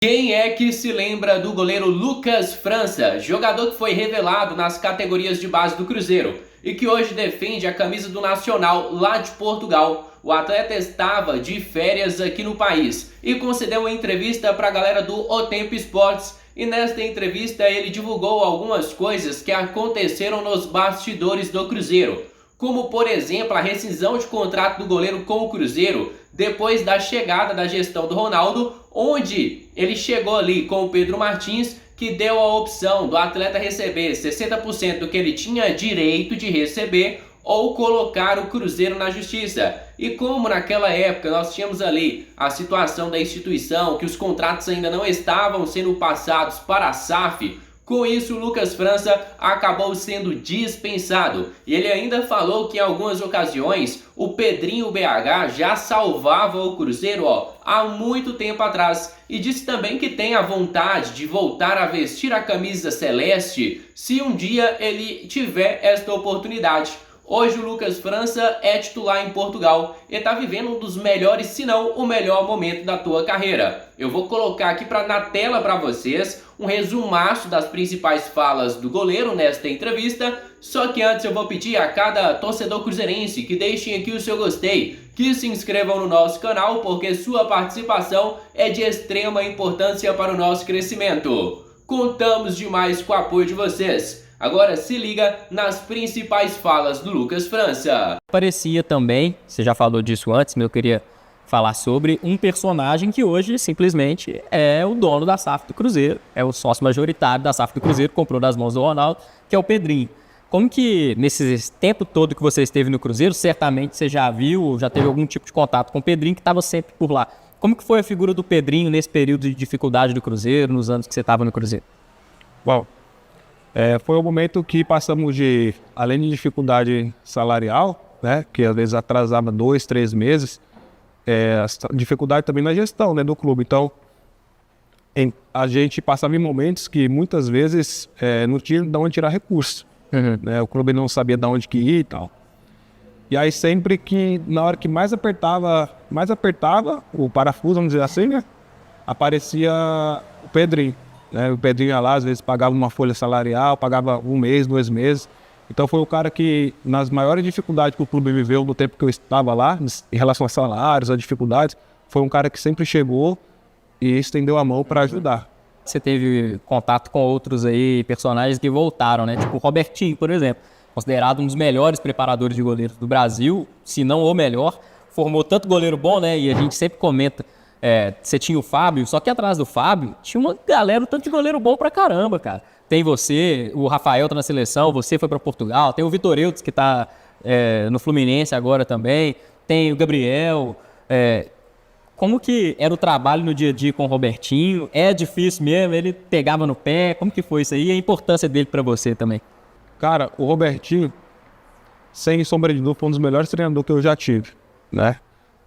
Quem é que se lembra do goleiro Lucas França, jogador que foi revelado nas categorias de base do Cruzeiro e que hoje defende a camisa do Nacional lá de Portugal? O atleta estava de férias aqui no país e concedeu uma entrevista para a galera do O Tempo Esportes, e nesta entrevista ele divulgou algumas coisas que aconteceram nos bastidores do Cruzeiro, como por exemplo a rescisão de contrato do goleiro com o Cruzeiro depois da chegada da gestão do Ronaldo, onde ele chegou ali com o Pedro Martins, que deu a opção do atleta receber 60% do que ele tinha direito de receber ou colocar o Cruzeiro na justiça. E como naquela época nós tínhamos ali a situação da instituição, que os contratos ainda não estavam sendo passados para a SAF, com isso, o Lucas França acabou sendo dispensado. E ele ainda falou que em algumas ocasiões o Pedrinho BH já salvava o Cruzeiro há muito tempo atrás. E disse também que tem a vontade de voltar a vestir a camisa celeste se um dia ele tiver esta oportunidade. Hoje o Lucas França é titular em Portugal e está vivendo um dos melhores, se não o melhor momento da tua carreira. Eu vou colocar aqui na tela para vocês um resumaço das principais falas do goleiro nesta entrevista. Só que antes eu vou pedir a cada torcedor cruzeirense que deixem aqui o seu gostei, que se inscrevam no nosso canal, porque sua participação é de extrema importância para o nosso crescimento. Contamos demais com o apoio de vocês. Agora se liga nas principais falas do Lucas França. Parecia também, você já falou disso antes, mas eu queria falar sobre um personagem que hoje simplesmente é o dono da SAF do Cruzeiro, é o sócio majoritário da SAF do Cruzeiro, comprou das mãos do Ronaldo, que é o Pedrinho. Como que nesse tempo todo que você esteve no Cruzeiro, certamente você já viu, já teve algum tipo de contato com o Pedrinho que estava sempre por lá. Como que foi a figura do Pedrinho nesse período de dificuldade do Cruzeiro, nos anos que você estava no Cruzeiro? Bom, foi um momento que passamos de, além de dificuldade salarial, né, que às vezes atrasava 2, 3 meses, dificuldade também na gestão, né, do clube. Então, a gente passava em momentos que muitas vezes não tinha de onde tirar recurso. Né, o clube não sabia de onde que ir e tal. E aí sempre que, na hora que mais apertava o parafuso, vamos dizer assim, né, aparecia o Pedrinho. O Pedrinho ia lá, às vezes pagava uma folha salarial, pagava 1 mês, 2 meses. Então foi o cara que, nas maiores dificuldades que o clube viveu no tempo que eu estava lá, em relação a salários, a dificuldades, foi um cara que sempre chegou e estendeu a mão para ajudar. Você teve contato com outros aí personagens que voltaram, né? Tipo o Robertinho, por exemplo, considerado um dos melhores preparadores de goleiros do Brasil, se não o melhor, formou tanto goleiro bom, né? E a gente sempre comenta. Você tinha o Fábio, só que atrás do Fábio tinha uma galera, um tanto de goleiro bom pra caramba, cara. Tem você, o Rafael tá na seleção, você foi pra Portugal, tem o Vitor Eudes que tá no Fluminense agora também, tem o Gabriel. Como que era o trabalho no dia a dia com o Robertinho? É difícil mesmo, ele pegava no pé, como que foi isso aí e a importância dele pra você também? Cara, o Robertinho, sem sombra de dúvida, foi um dos melhores treinadores que eu já tive, né?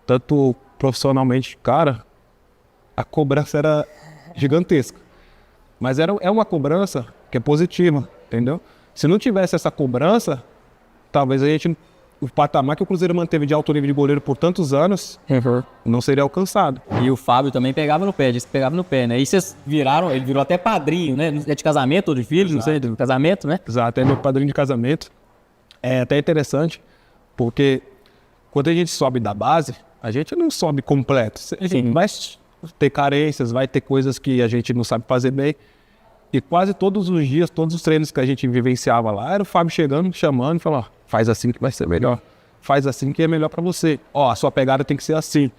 Tanto profissionalmente, cara, a cobrança era gigantesca. Mas é uma cobrança que é positiva, entendeu? Se não tivesse essa cobrança, talvez o patamar que o Cruzeiro manteve de alto nível de goleiro por tantos anos, não seria alcançado. E o Fábio também pegava no pé, disse que pegava no pé, né? E vocês ele virou até padrinho, né? É de casamento ou de filho, não sei, de casamento, né? Exato, é meu padrinho de casamento. É até interessante, porque quando a gente sobe da base, a gente não sobe completo. A gente vai ter carências, vai ter coisas que a gente não sabe fazer bem. E quase todos os dias, todos os treinos que a gente vivenciava lá, era o Fábio chegando, chamando e falando, faz assim que vai ser melhor. Faz assim que é melhor pra você. A sua pegada tem que ser assim.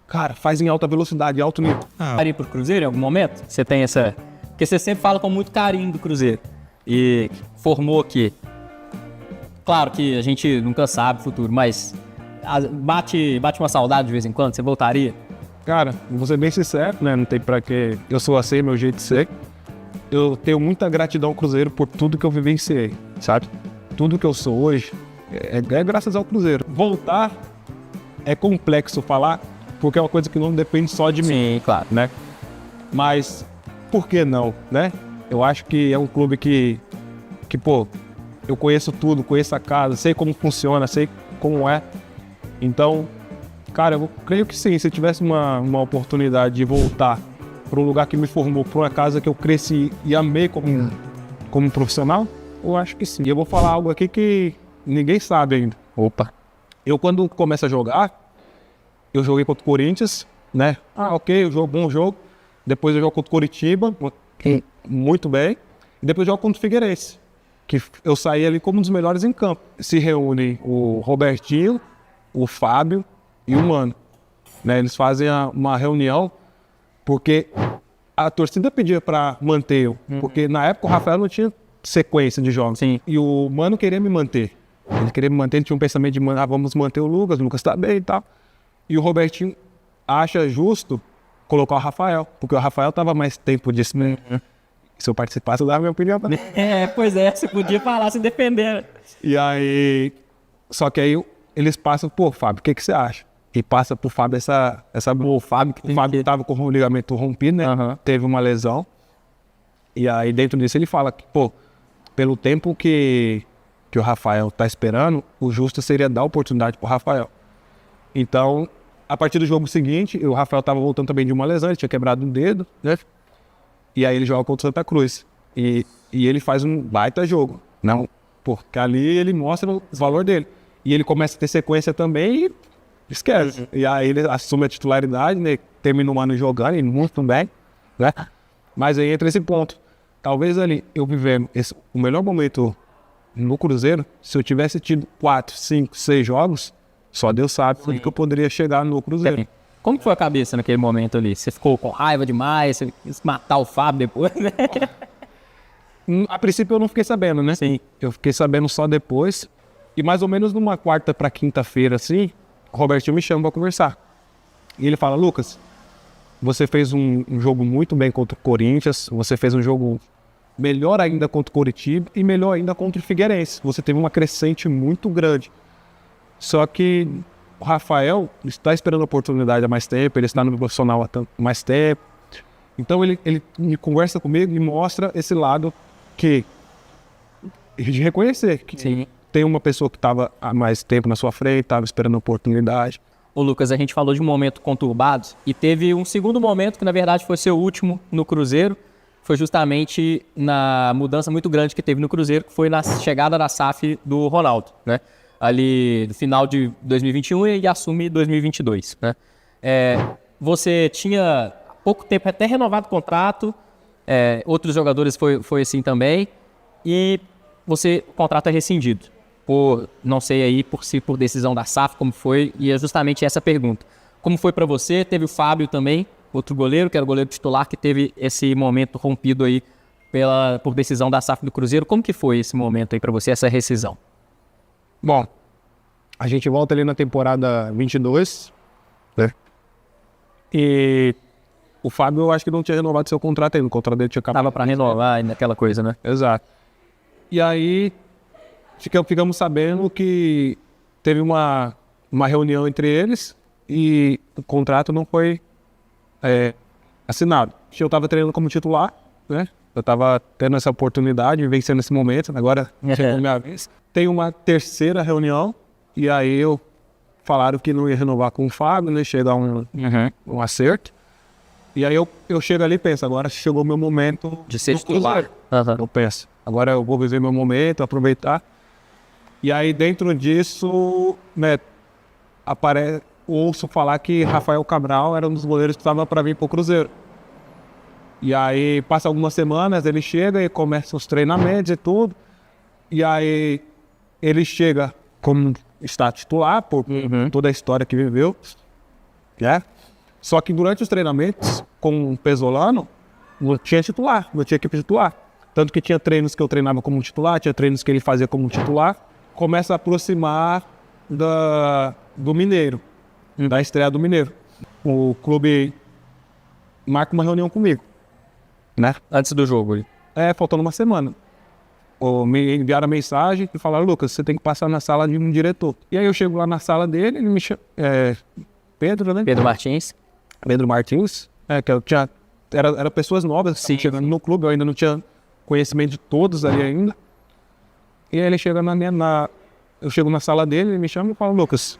Cara, faz em alta velocidade, alto nível. Faria pro Cruzeiro em algum momento? Você tem essa... Porque você sempre fala com muito carinho do Cruzeiro. E formou aqui. Claro que a gente nunca sabe o futuro, mas... Bate uma saudade de vez em quando? Você voltaria? Cara, vou ser bem sincero, né? Não tem pra que... Eu sou assim, meu jeito de ser. Eu tenho muita gratidão ao Cruzeiro por tudo que eu vivenciei, sabe? Tudo que eu sou hoje é graças ao Cruzeiro. Voltar é complexo falar, porque é uma coisa que não depende só de mim. Sim, claro. Né? Mas por que não, né? Eu acho que é um clube que pô, eu conheço tudo, conheço a casa, sei como funciona, sei como é. Então, cara, eu creio que sim, se eu tivesse uma oportunidade de voltar para um lugar que me formou, para uma casa que eu cresci e amei como profissional? Eu acho que sim. E eu vou falar algo aqui que ninguém sabe ainda. Opa. Eu, quando começo a jogar, eu joguei contra o Corinthians, né? Ok, bom jogo. Depois eu jogo contra o Coritiba, muito bem. E depois eu jogo contra o Figueirense, que eu saí ali como um dos melhores em campo. Se reúnem o Robertinho, o Fábio e o Mano. Né? Eles fazem uma reunião, porque a torcida pedia para manter eu. Porque na época o Rafael não tinha sequência de jogos. Sim. E o Mano queria me manter. Ele queria me manter, ele tinha um pensamento de vamos manter o Lucas tá bem e tal. E o Robertinho acha justo colocar o Rafael, porque o Rafael tava mais tempo disso. Se eu participasse, eu dava minha opinião também. Pois é, você podia falar se defender. E aí, só que aí eles passam, pô, Fábio, o que você acha? E passa pro Fábio essa O Fábio o Fábio tava com o ligamento rompido, né? Teve uma lesão. E aí, dentro disso, ele fala que, pô, pelo tempo que o Rafael tá esperando, o justo seria dar oportunidade pro Rafael. Então, a partir do jogo seguinte, o Rafael tava voltando também de uma lesão, ele tinha quebrado um dedo, né? E aí ele joga contra o Santa Cruz. E ele faz um baita jogo. Não, porque ali ele mostra o valor dele. E ele começa a ter sequência também e esquece. E aí ele assume a titularidade, né? Termina o ano jogando e muito bem, né? Mas aí entra esse ponto. Talvez ali eu vivendo o melhor momento no Cruzeiro, se eu tivesse tido 4, 5, 6 jogos, só Deus sabe onde que eu poderia chegar no Cruzeiro. Como que foi a cabeça naquele momento ali? Você ficou com raiva demais? Você quis matar o Fábio depois, né? A princípio eu não fiquei sabendo, né? Sim. Eu fiquei sabendo só depois. E mais ou menos numa quarta para quinta-feira, assim, o Robertinho me chama para conversar. E ele fala, Lucas, você fez um jogo muito bem contra o Corinthians, você fez um jogo melhor ainda contra o Coritiba e melhor ainda contra o Figueirense. Você teve uma crescente muito grande. Só que o Rafael está esperando a oportunidade há mais tempo, ele está no profissional há mais tempo. Então ele me conversa comigo e mostra esse lado que de reconhecer que Sim. tem uma pessoa que estava há mais tempo na sua frente, estava esperando a oportunidade. Ô Lucas, a gente falou de um momento conturbado e teve um segundo momento que na verdade foi seu último no Cruzeiro. Foi justamente na mudança muito grande que teve no Cruzeiro, que foi na chegada da SAF do Ronaldo, né? Ali no final de 2021 e assume 2022, né? Você tinha há pouco tempo até renovado o contrato, outros jogadores foi assim também, e o contrato é rescindido. Não sei aí por decisão da SAF, como foi, e é justamente essa pergunta. Como foi para você? Teve o Fábio também, outro goleiro, que era o goleiro titular, que teve esse momento rompido aí por decisão da SAF do Cruzeiro. Como que foi esse momento aí para você, essa rescisão? Bom, a gente volta ali na temporada 22, né? E o Fábio, eu acho que não tinha renovado seu contrato ainda, o contrato dele tinha acabado. Tava para renovar, naquela coisa, né? Exato. E aí, ficamos sabendo que teve uma reunião entre eles e o contrato não foi assinado. Eu estava treinando como titular, né? Eu estava tendo essa oportunidade, vencendo esse momento, agora chegou a minha vez. Tem uma terceira reunião, e aí falaram que não ia renovar com o Fábio, né? Chegar um acerto. E aí eu chego ali e penso, agora chegou o meu momento de ser titular. Eu penso, agora eu vou viver meu momento, aproveitar. E aí dentro disso, né, ouço falar que Rafael Cabral era um dos goleiros que estava para vir para o Cruzeiro. E aí passa algumas semanas, ele chega e começa os treinamentos e tudo. E aí ele chega como está titular por toda a história que viveu, né? Só que durante os treinamentos com o Pesolano, não tinha titular, não tinha equipe titular. Tanto que tinha treinos que eu treinava como titular, tinha treinos que ele fazia como titular. Começa a aproximar do Mineiro, da estreia do Mineiro. O clube marca uma reunião comigo, né? Antes do jogo. Faltando uma semana. Me enviaram a mensagem e falaram, Lucas, você tem que passar na sala de um diretor. E aí eu chego lá na sala dele, ele me chama... Pedro, né? Pedro Martins. Pedro Martins. Que eu tinha... Era pessoas novas que estavam chegando no clube, eu ainda não tinha conhecimento de todos ali ainda. E aí ele chega eu chego na sala dele, ele me chama e fala, Lucas,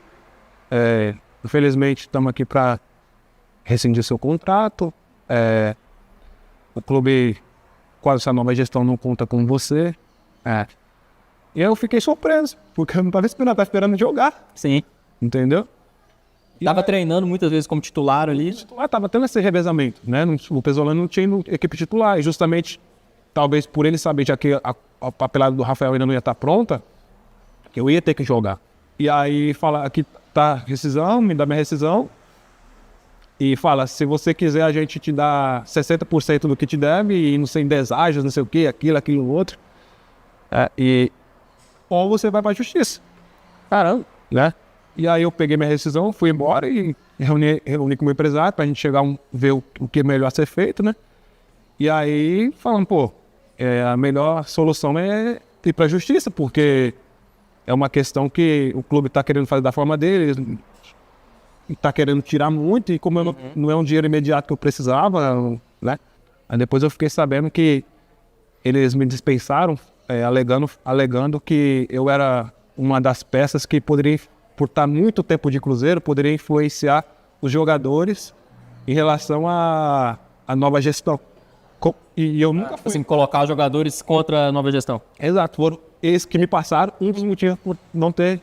infelizmente estamos aqui para rescindir seu contrato, o clube, com essa nova gestão, não conta com você. E eu fiquei surpreso, porque eu não estava esperando jogar, Sim. entendeu? Tava treinando muitas vezes como titular ali. Tava tendo esse revezamento, né? O Pesolano não tinha equipe titular, e justamente, talvez por ele saber, já que a papelada do Rafael ainda não ia estar pronta, que eu ia ter que jogar. E aí fala, aqui tá rescisão, me dá minha rescisão, e fala, se você quiser a gente te dá 60% do que te deve, e não sei, deságios, não sei o que, aquilo, outro. Ou você vai pra justiça. Caramba. Né? E aí eu peguei minha rescisão, fui embora e reuni com o meu empresário pra gente chegar ver o que é melhor a ser feito, né? E aí falando, a melhor solução é ir pra justiça, porque é uma questão que o clube tá querendo fazer da forma dele, tá querendo tirar muito, e como não é um dinheiro imediato que eu precisava, né? Aí depois eu fiquei sabendo que eles me dispensaram, alegando que eu era uma das peças que poderia, por estar muito tempo de Cruzeiro, poderia influenciar os jogadores em relação à nova gestão. E eu nunca fui. Assim, colocar os jogadores contra a nova gestão. Exato, foram eles que me passaram, um dos motivos por não ter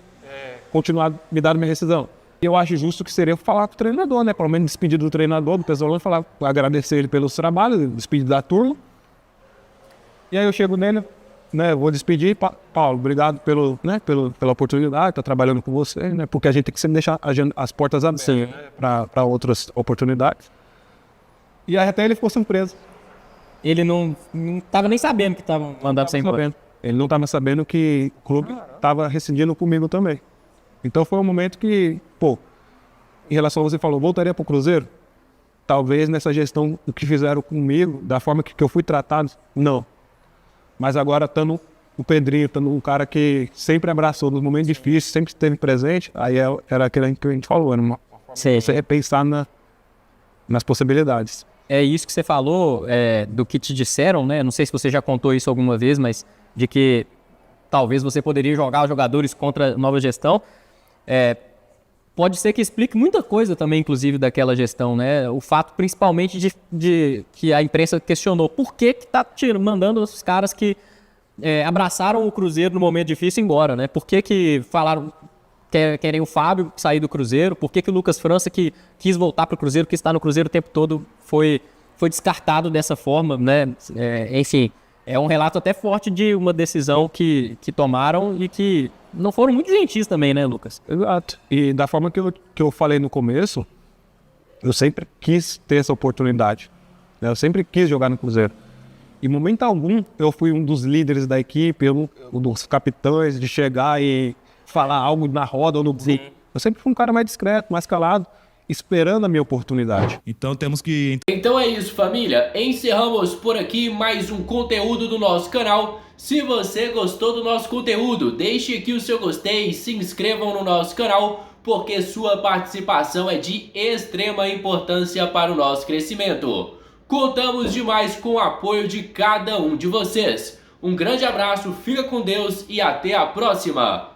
continuado me dando minha rescisão. Eu acho justo que seria falar com o treinador, né? Pelo menos despedir do treinador, do Pesolano, falar, agradecer ele pelos trabalhos, despedir da turma. E aí eu chego nele, né? Vou despedir, Paulo, obrigado pela oportunidade, tá trabalhando com você, né? Porque a gente tem que sempre deixar as portas abertas, né? Para outras oportunidades. E aí até ele ficou surpreso. Ele não tava nem sabendo que tava mandando sem embora. Ele não estava sabendo que o clube estava rescindindo comigo também. Então foi um momento que, em relação a você falou, voltaria para o Cruzeiro? Talvez nessa gestão, o que fizeram comigo, da forma que eu fui tratado, não. Mas agora, estando o Pedrinho, estando um cara que sempre abraçou nos momentos difíceis, sempre esteve presente, aí era aquilo que a gente falou, era você repensar nas possibilidades. É isso que você falou, do que te disseram, né? Não sei se você já contou isso alguma vez, mas de que talvez você poderia jogar os jogadores contra a nova gestão. Pode ser que explique muita coisa também, inclusive, daquela gestão, né? O fato, principalmente, de que a imprensa questionou por que tá mandando os caras que abraçaram o Cruzeiro no momento difícil embora, né? Por que falaram querem o Fábio sair do Cruzeiro? Por que o Lucas França, que quis voltar para o Cruzeiro, que está no Cruzeiro o tempo todo, foi descartado dessa forma, né? Enfim, é um relato até forte de uma decisão que tomaram e que não foram muito gentis também, né, Lucas? Exato. E da forma que eu falei no começo, eu sempre quis ter essa oportunidade, né? Eu sempre quis jogar no Cruzeiro. Em momento algum, eu fui um dos líderes da equipe, um dos capitães, de chegar e falar algo na roda ou no grupo. Eu sempre fui um cara mais discreto, mais calado, esperando a minha oportunidade. Então é isso, família. Encerramos por aqui mais um conteúdo do nosso canal. Se você gostou do nosso conteúdo, deixe aqui o seu gostei e se inscrevam no nosso canal, porque sua participação é de extrema importância para o nosso crescimento. Contamos demais com o apoio de cada um de vocês. Um grande abraço, fica com Deus e até a próxima!